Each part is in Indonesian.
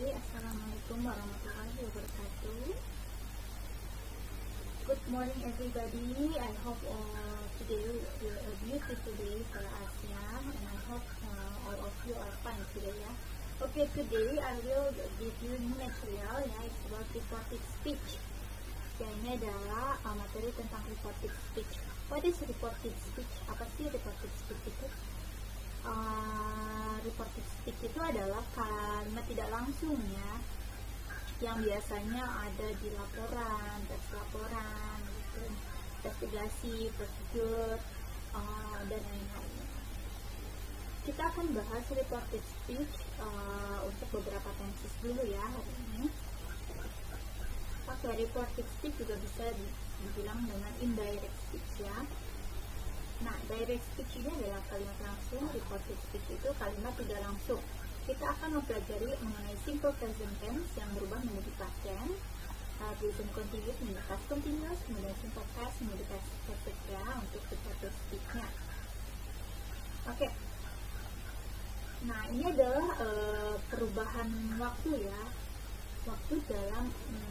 Assalamualaikum warahmatullahi wabarakatuh. Good morning everybody. I hope today will be a beautiful day for us, yeah? And I hope all of you are fine today, yeah? Okay, today I will give you new material, ya. It's about reported speech. Ya, ini adalah materi tentang reported speech. What is reported speech? Apa sih reported speech itu? Reported speech itu adalah kalimat tidak langsung, ya, yang biasanya ada di laporan, teks laporan, gitu, investigasi, prosedur, dan lain-lain. Kita akan bahas reported speech untuk beberapa tenses dulu, ya, hari ini. Oke, reported speech juga bisa dibilang dengan indirect speech, ya. Nah, direct speech ini adalah kalimat langsung, reported speech itu kalimat tidak langsung. Kita akan mempelajari mengenai simple present tense yang berubah menjadi past tense, present continuous menjadi past continuous, kemudian simple past menjadi past perfect, ya, untuk reported speech-nya. Oke. Nah, ini adalah perubahan waktu, ya, waktu dalam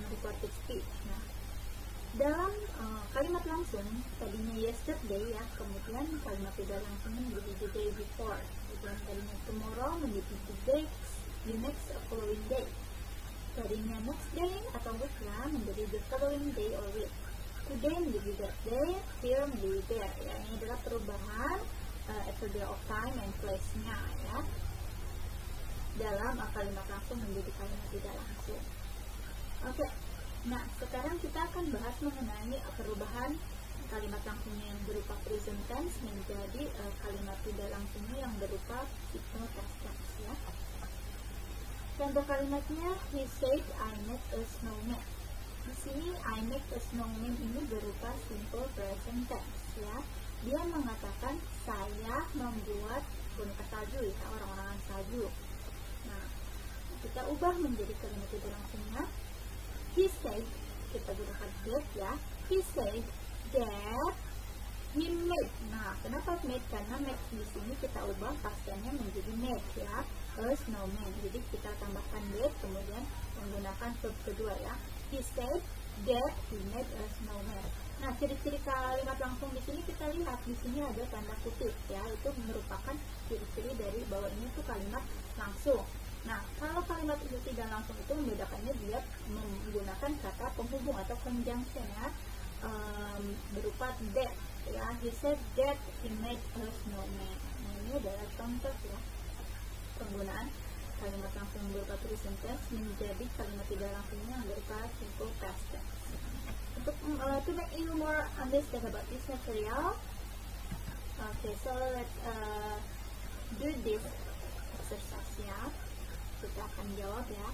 reported speech. Nah, dalam kalimat langsung tadinya yesterday, ya, kemudian kalimat tidak langsungnya menjadi the day before, kemudian tadinya tomorrow menjadi the next following day, tadinya next day atau week, ya, menjadi the following day or week, today menjadi that day, here menjadi there, ya. Ini adalah perubahan attribute of time and place-nya, ya, dalam kalimat langsung menjadi kalimat tidak langsung. Oke. Nah, sekarang kita akan bahas mengenai perubahan kalimat langsungnya yang berupa present tense menjadi kalimat tidak langsungnya yang berupa simple past tense, ya. Contoh kalimatnya, he said I made a snowman. Di sini I made a snowman ini berupa simple present tense, ya. Dia mengatakan saya membuat boneka salju, ya, orang-orangan salju. Nah, kita ubah menjadi kalimat tidak langsungnya. He said, kita gunakan that, ya. He said that he made. Nah, kenapa made? Karena made di sini kita ubah pastinya menjadi made, ya, a snowman. Jadi kita tambahkan that, kemudian menggunakan verb kedua, ya. He said that he made a snowman. Nah, ciri-ciri kalimat langsung di sini kita lihat di sini ada tanda kutip, ya. Itu merupakan ciri-ciri dari bahwa ini tuh kalimat langsung. Nah, kalau kalimat itu tidak langsung itu membedakannya dia menggunakan kata penghubung atau conjunction, ya, berupa that, ya. He said that he made a snowman. Nah, ini adalah contoh, ya, penggunaan kalimat langsung berupa present tense menjadi kalimat tidak langsungnya yang berupa simple past tense. Untuk to make you more understand about this material, okay, so let's do this exercise, ya. Kita akan jawab, ya.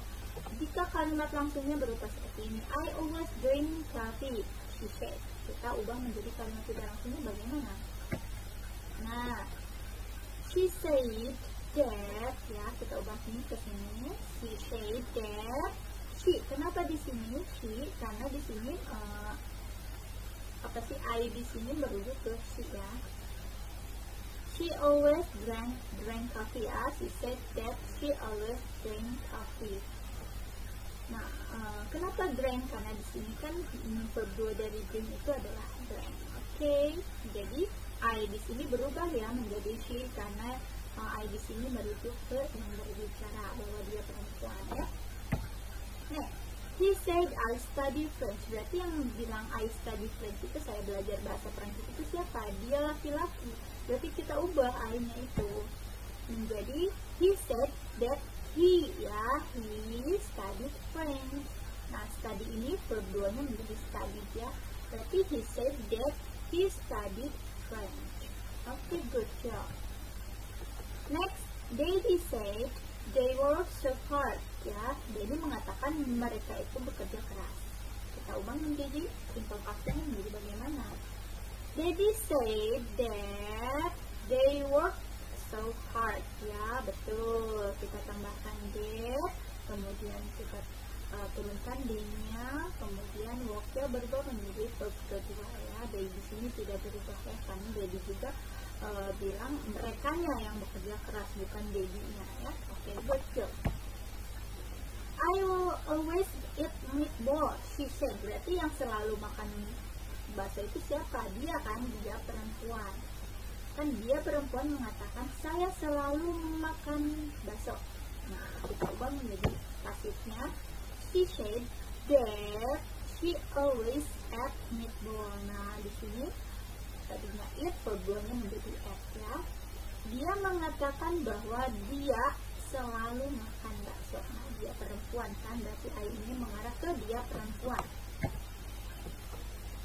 Jika kalimat langsungnya berupa seperti ini, I always drink coffee, she said. Kita ubah menjadi kalimat tidak langsungnya bagaimana? Nah, she said that, ya, kita ubah ini ke sini. She said that she. Kenapa di sini she? Karena di sini apa sih, I di sini merujuk ke she, ya. She always drank coffee, ya. She said that she always drank coffee. Nah, kenapa drank? Karena di sini kan verb 2 dari drink itu adalah drank. Oke, jadi I di sini berubah, ya, menjadi she karena I di sini merujuk ke yang berbicara bahwa dia perempuan, ya. Nah, he said I study French. Berarti yang bilang I study French itu saya belajar bahasa Prancis itu siapa? Dia laki-laki. Berarti kita ubah I-nya itu menjadi he said that he, ya, he studied French. Nah, study ini verb 2-nya menjadi study, ya. Berarti he said that he studied French. Okay, good job. Next, Daddy said they work so hard, ya. Daddy mengatakan mereka itu bekerja keras. Kita ubah menjadi simple past-nya menjadi bagaimana? Daddy said that they work so hard, ya, betul. Kita tambahkan that, kemudian kita turunkan D-nya, kemudian work-nya berubah menjadi verb kedua, ya. They di sini tidak berubah, ya, karena Daddy juga bilang merekanya yang bekerja keras, bukan Daddy-nya, ya. Oke, good job. said, berarti yang selalu makan bakso itu siapa? Dia kan, dia perempuan. Kan dia perempuan mengatakan saya selalu makan bakso. Nah, kita ubah menjadi pasifnya. She said that she always ate meatball. Nah, di sini tadinya it, verbalnya menjadi ate ya. Dia mengatakan bahwa dia selalu makan bakso. Nah, dia perempuan kan, berarti I ini mengarah ke dia perempuan.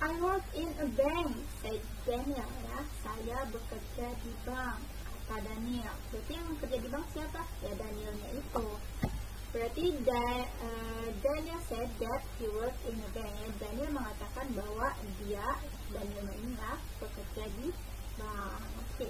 I work in a bank, said Daniel ya. Saya bekerja di bank, kata Daniel. Berarti yang bekerja di bank siapa? Ya Danielnya itu. Berarti Daniel said that he worked in a bank. Daniel mengatakan bahwa dia, Daniel ini ya, bekerja di bank. Oke.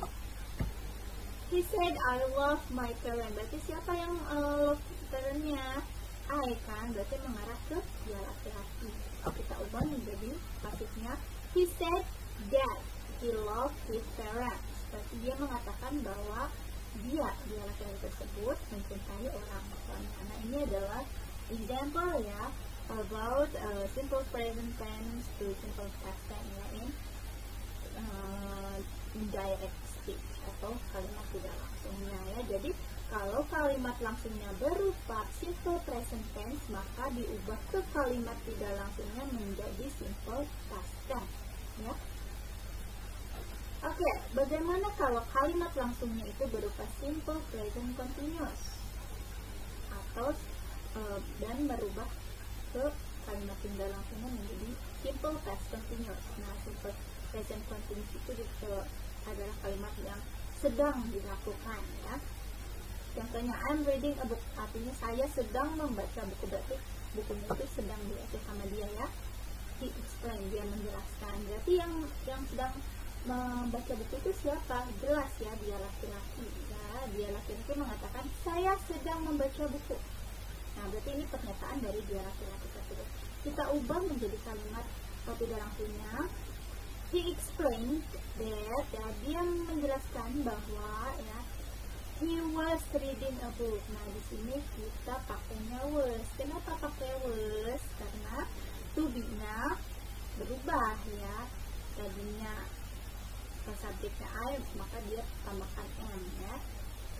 He said I love my parents. Berarti siapa yang love parents-nya? I kan, berarti mengarah ke dia laki-laki. Kita ubah menjadi pasifnya. He said that he loved his parents. Berarti dia mengatakan bahwa dia laki-laki tersebut mencintai orang tuanya. Nah, ini adalah example ya about simple present tense to simple past tense ya, in indirect speech atau kalimat tidak langsungnya ya. Jadi kalau kalimat langsungnya berupa simple present tense, maka diubah ke kalimat tidak langsungnya menjadi simple past tense ya. Oke, bagaimana kalau kalimat langsungnya itu berupa simple present continuous atau dan merubah ke kalimat tidak langsungnya menjadi simple past continuous. Nah, simple present continuous itu adalah kalimat yang sedang dilakukan ya. Contohnya I'm reading a book, artinya saya sedang membaca buku, berarti bukunya itu sedang dibaca sama dia ya. He explained, dia menjelaskan. Berarti yang sedang membaca buku itu siapa? Jelas ya, dia laki-laki ya. Dia laki-laki mengatakan saya sedang membaca buku. Nah, berarti ini pernyataan dari dia laki-laki tersebut. Kita ubah menjadi kalimat tidak langsungnya. He explained that ya, dia menjelaskan bahwa ya he was reading a book. Nah, di sini kita pakainya was. Kenapa pakai was? Karena to be-nya berubah ya. Tadinya subjeknya I, maka dia tambahkan am ya.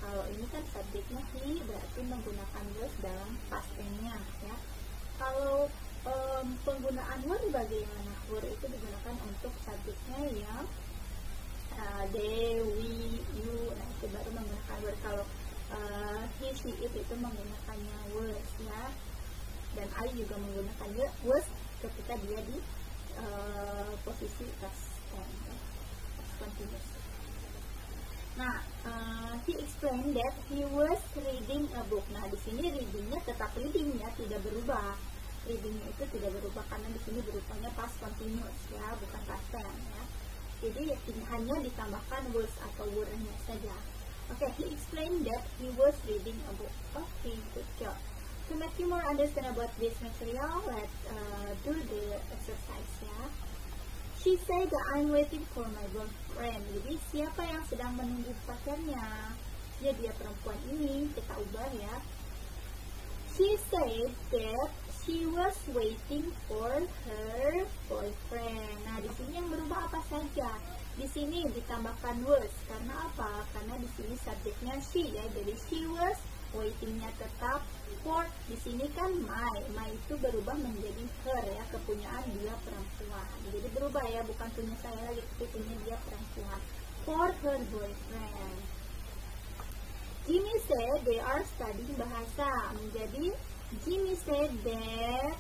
Kalau ini kan subjeknya he, berarti menggunakan was dalam past tense-nya ya. Kalau penggunaan were bagaimana? Were itu digunakan untuk subjeknya yang they, we, you. Nah, itu baru menggunakan were. Kalau he, she, it itu menggunakannya was ya. Dan I juga menggunakannya was ketika dia di posisi past tense ya. Continuous. Nah, he explained that he was reading a book. Nah, di sini readingnya tetap reading ya, tidak berubah. Readingnya itu tidak berubah karena di sini berubahnya past continuous ya, bukan past tense ya. Jadi hanya ditambahkan was atau were-nya saja. Okay, he explained that he was reading a book. Okay, good job. To make you more understand about this material, let's do the exercise ya. She said that I'm waiting for my boyfriend. Jadi siapa yang sedang menunggu pacarnya? Ya, dia perempuan ini. Kita ubah ya. She said that she was waiting for her boyfriend. Nah, di sini yang berubah apa saja? Di sini ditambahkan was. Karena apa? Karena di sini subjeknya she ya. Jadi she was, waitingnya tetap. For di sini kan my itu berubah menjadi her ya, kepunyaan dia perempuan. Jadi berubah ya, bukan punya saya lagi, tapi punya dia perempuan. For her boyfriend. Jimmy said they are studying bahasa. Menjadi Jimmy said that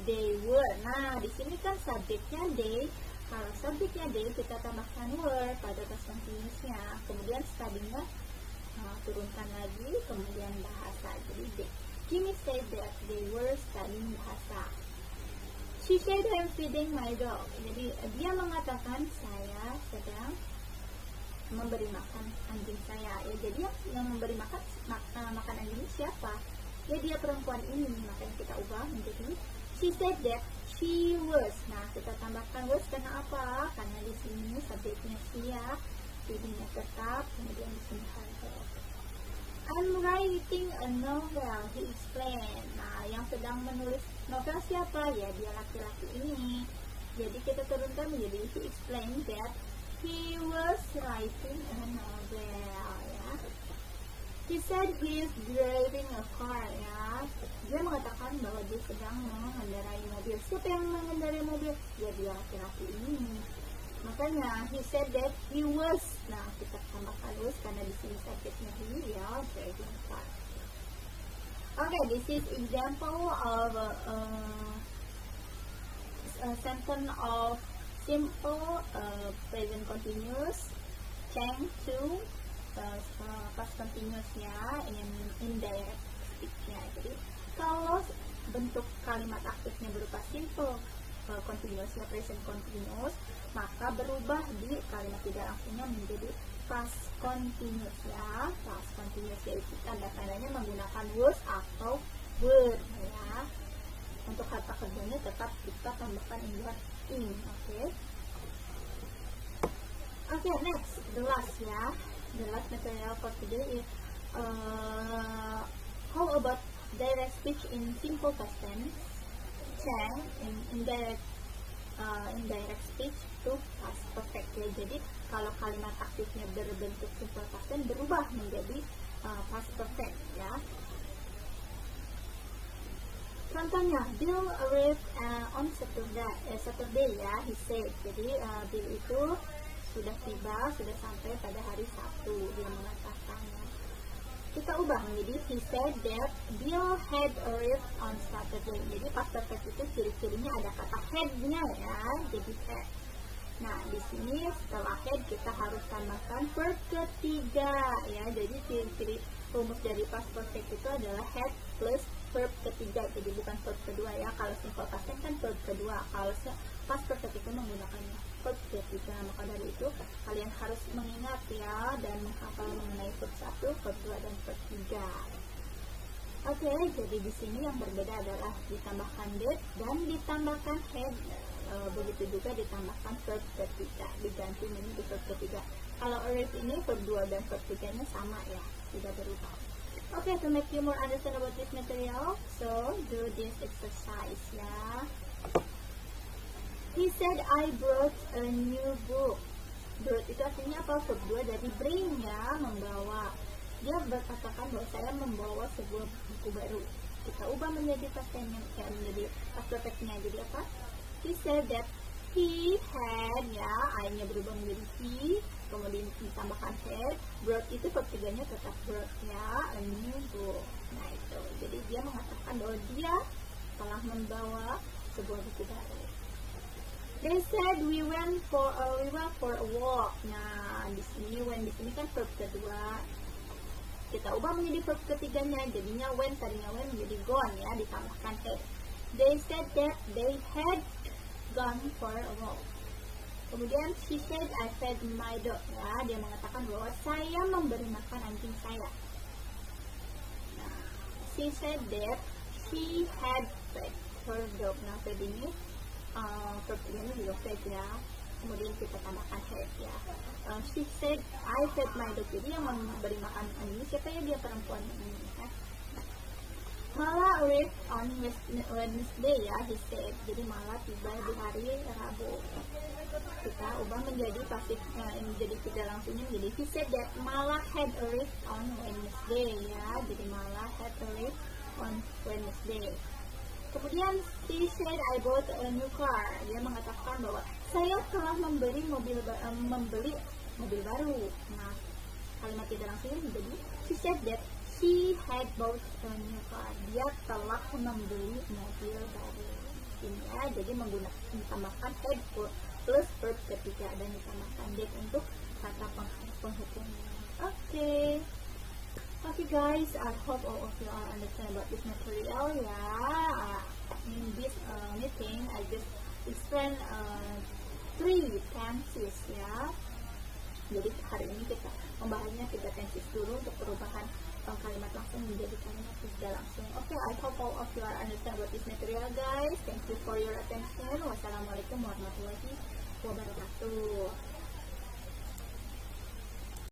they were. Nah, di sini kan subjeknya they. Kalau subjeknya they, kita tambahkan were pada past continuous-nya. Kemudian studying-nya turunkan lagi, kemudian bahasa. Jadi they. Jimmy said that they were studying bahasa. She said I'm feeding my dog. Jadi dia mengatakan saya sedang memberi makan anjing saya. Ya, jadi yang memberi makan anjing siapa? Ya, dia perempuan ini. Makanya kita ubah menjadi she said that she was. Nah, kita tambahkan was karena apa? Karena di sini subjeknya she ya, feedingnya tetap, kemudian di sini her. I'm writing a novel, he explained. Nah, yang sedang menulis novel siapa? Ya, dia laki-laki ini. Jadi kita turunkan menjadi he explained that he was writing a novel, ya. He said he is driving a car, ya. Dia mengatakan bahwa dia sedang mengendarai mobil. Siapa yang mengendarai mobil? Ya, dia laki-laki ini. Makanya he said that he was. Nah, kita tambahkan was karena di sini subjeknya he, ya, driving a car. Okay, this is example of a sentence of simple present continuous change to past continuous, ya, in indirect speech-nya. Jadi kalau bentuk kalimat aktifnya berupa simple continuous, ya, present continuous, maka berubah di kalimat tidak langsungnya menjadi past continuous, ya. Past continuous yaitu tanda-tandanya menggunakan was atau were, ya. Untuk kata kerjanya tetap kita tambahkan in, oke. Okay, next, the last, ya. The last material for today is how about direct speech in simple past tense? Change in indirect speech to past perfect, ya. Jadi kalau kalimat aktifnya berbentuk simple past tense berubah menjadi past perfect, ya. Contohnya, Bill arrived on Saturday, ya, he said. Jadi Bill itu sudah sampai pada hari Sabtu, dia mengatakannya. Kita ubah menjadi he said that Bill had arrived on Saturday. Jadi past perfect itu ciri-cirinya ada kata had-nya, ya, jadi had. Nah, di sini setelah had kita harus tambahkan verb ketiga, ya. Jadi ciri-ciri rumus dari past perfect itu adalah had plus verb ketiga, jadi bukan verb kedua, ya. Kalau simple past tense kan verb kedua, kalau past perfect itu menggunakan verb ketiga. Maka dari itu kalian harus mengingat, ya, dan menghafal mengenai verb 1, verb 2, dan verb 3. Oke, jadi di sini yang berbeda adalah ditambahkan did dan ditambahkan had. Begitu juga ditambahkan verb ketiga, diganti menjadi verb ketiga. Kalau arrive ini verb 2 dan verb 3-nya sama, ya, tidak berubah. Okay, to make you more understand about this material, so do this exercise, ya. He said I brought a new book. Brought itu artinya apa? Verb 2 dari bring, ya, membawa. Dia berkatakan bahwa saya membawa sebuah buku baru. Kita ubah menjadi past tense, ya, menjadi past perfect-nya. Jadi apa? He said that he had, ya, I-nya berubah menjadi he, kemudian ditambahkan had. Brought itu verb 3-nya tetap brought, ya, a new book. Nah, itu. Jadi dia mengatakan bahwa dia telah membawa sebuah buku baru. They said we went for a walk. Nah, di sini when di sini kan verb kedua. Kita ubah menjadi verb ketiganya, jadinya when, tadinya when menjadi gone, ya, ditambahkan had. They said that they had gone for a walk. Kemudian she said I fed my dog, ya, dia mengatakan bahwa saya memberi makan anjing saya. Nah, she said that she had fed her dog. Nah, fed ini verb ini juga fed, ya. Kemudian kita tambahkan had, ya. She said I fed my dog. Jadi yang memberi makan anjing siapa, ya? Dia perempuan ini, ya. Mala arrived on Wednesday, ya, he said. Jadi Mala tiba di hari Rabu. Kita ubah menjadi pasif, menjadi tidak langsungnya menjadi he said that Mala had arrived on Wednesday, ya. Jadi Mala had arrived on Wednesday. Kemudian she said I bought a new car. Dia mengatakan bahwa saya telah membeli mobil baru. Nah, kalimat tidak langsungnya menjadi she said that she had bought a new car. Dia telah membeli mobil baru. Ini, ya, jadi menggunakan ditambahkan had plus verb ketiga dan ditambahkan did untuk kata penghubungnya. Okay, guys, I hope all of you are understand about this material, ya. In this meeting, I just explain 3 tenses, ya. Jadi hari ini kita membahasnya 3 tenses dulu untuk perubahan kalimat langsung menjadi kalimat tidak langsung. Okay, I hope all of you are understand about this material, guys. Thank you for your attention. Wassalamualaikum warahmatullahi wabarakatuh.